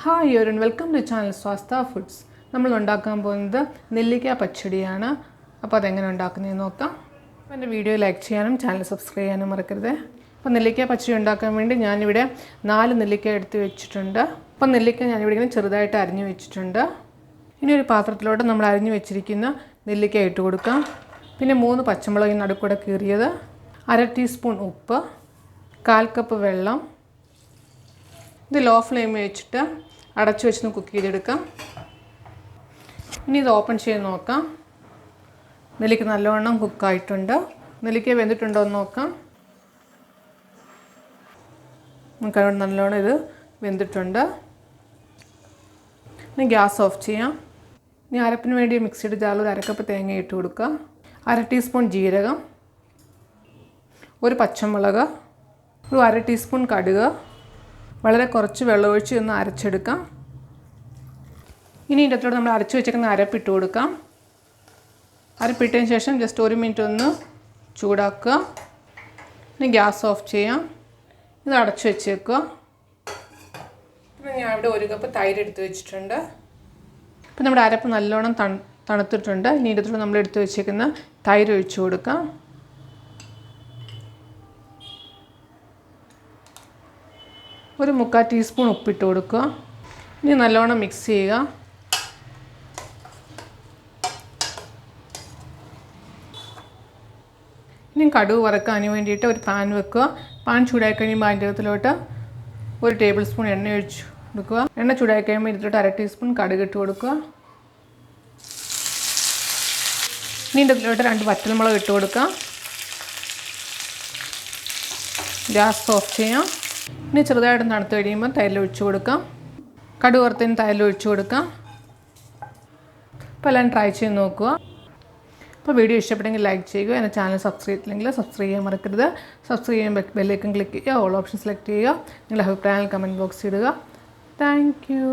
Hi everyone, welcome to channel Swastha foods. നമ്മൾ ഉണ്ടാക്കാൻ പോകുന്നത് നെല്ലിക്ക പച്ചടിയാണ്. അപ്പോൾ അതെങ്ങനെ ഉണ്ടാക്കുന്നതെന്ന് നോക്കാം. അപ്പോൾ എൻ്റെ വീഡിയോ ലൈക്ക് ചെയ്യാനും ചാനൽ സബ്സ്ക്രൈബ് ചെയ്യാനും മറക്കരുത്. അപ്പോൾ നെല്ലിക്ക പച്ചടി ഉണ്ടാക്കാൻ വേണ്ടി ഞാനിവിടെ 4 നെല്ലിക്ക എടുത്ത് വെച്ചിട്ടുണ്ട്. അപ്പോൾ നെല്ലിക്ക ഞാനിവിടെ ഇങ്ങനെ ചെറുതായിട്ട് അരിഞ്ഞു വെച്ചിട്ടുണ്ട്. ഇനി ഒരു പാത്രത്തിലോട്ട് നമ്മൾ അരിഞ്ഞു വെച്ചിരിക്കുന്ന നെല്ലിക്ക ഇട്ട് കൊടുക്കാം. പിന്നെ 3 പച്ചമുളക് നടുക്കൂടെ കീറിയത്, 1/2 ടീസ്പൂൺ ഉപ്പ്, 1/4 കപ്പ് വെള്ളം. ഇത് ലോ ഫ്ലെയിമിൽ വെച്ചിട്ട് അടച്ചു വെച്ച് കുക്ക് ചെയ്തെടുക്കാം. ഇനി ഇത് ഓപ്പൺ ചെയ്ത് നോക്കാം. നെല്ലിക്ക നല്ലവണ്ണം കുക്കായിട്ടുണ്ട്. നെല്ലിക്ക വെന്തിട്ടുണ്ടോ എന്ന് നോക്കാം. നമുക്കവിടെ നല്ലവണ്ണം ഇത് വെന്തിട്ടുണ്ട്. ഇനി ഗ്യാസ് ഓഫ് ചെയ്യാം. ഇനി അരപ്പിന് വേണ്ടി മിക്സിയുടെ ജാറിൽ 1/2 കപ്പ് തേങ്ങ ഇട്ട് കൊടുക്കുക, 1/2 ടീസ്പൂൺ ജീരകം, 1 പച്ചമുളക്, 1/2 ടീസ്പൂൺ കടുക്, വളരെ കുറച്ച് വെള്ളമൊഴിച്ച് ഒന്ന് അരച്ചെടുക്കാം. ഇനി ഇതിനകത്തോടെ നമ്മൾ അരച്ച് വെച്ചേക്കുന്ന അരപ്പിട്ട് കൊടുക്കാം. അരപ്പിട്ടതിന് ശേഷം ജസ്റ്റ് 1 മിനിറ്റ് ഒന്ന് ചൂടാക്കുക. ഇനി ഗ്യാസ് ഓഫ് ചെയ്യാം. ഇത് അടച്ചു വെച്ചേക്കുക. പിന്നെ ഞാൻ ഇവിടെ 1 കപ്പ് തൈര് എടുത്ത് വെച്ചിട്ടുണ്ട്. ഇപ്പം നമ്മുടെ അരപ്പ് നല്ലോണം തണുത്തിട്ടുണ്ട്. ഇനി ഇതിനകത്തോടെ നമ്മൾ എടുത്ത് വെച്ചേക്കുന്ന തൈര് ഒഴിച്ചു കൊടുക്കാം. ഒരു 1/4 ടീസ്പൂൺ ഉപ്പിട്ട് കൊടുക്കുക. ഇനി നല്ലോണം മിക്സ് ചെയ്യുക. ഇനി കടുക് വറക്കാൻ വേണ്ടിയിട്ട് ഒരു പാൻ വെക്കുക. പാൻ ചൂടായി കഴിയുമ്പോൾ അതിൻ്റെ അകത്തിലോട്ട് 1 ടേബിൾ സ്പൂൺ എണ്ണ ഒഴിച്ച് കൊടുക്കുക. എണ്ണ ചൂടായി കഴിയുമ്പോൾ ഇതിലോട്ട് 1/2 ടീസ്പൂൺ കടുക് ഇട്ട് കൊടുക്കുക. ഇനി ഇതിൻ്റെ അകത്തിലോട്ട് 2 വറ്റൽമുളക് ഇട്ട് കൊടുക്കുക. ഗ്യാസ് ഓഫ് ചെയ്യാം. ഇനി ചെറുതായിട്ട് തണുത്ത് കഴിയുമ്പോൾ തൈരിൽ ഒഴിച്ച് കൊടുക്കാം. കടുക് വറുത്തതിന് തൈരിൽ ഒഴിച്ച് കൊടുക്കാം. അപ്പോൾ എല്ലാം ട്രൈ ചെയ്ത് നോക്കുക. അപ്പോൾ വീഡിയോ ഇഷ്ടപ്പെട്ടെങ്കിൽ ലൈക്ക് ചെയ്യുക. എൻ്റെ ചാനൽ സബ്സ്ക്രൈബ് ചെയ്തില്ലെങ്കിൽ സബ്സ്ക്രൈബ് ചെയ്യാൻ മറക്കരുത്. സബ്സ്ക്രൈബ് ചെയ്യുമ്പോൾ ബെല്ലൈക്കൺ ക്ലിക്ക് ചെയ്യുക, ഓൾ ഓപ്ഷൻ സെലക്ട് ചെയ്യുക. നിങ്ങളുടെ അഭിപ്രായങ്ങൾ കമൻറ്റ് ബോക്സിൽ ഇടുക. Thank you.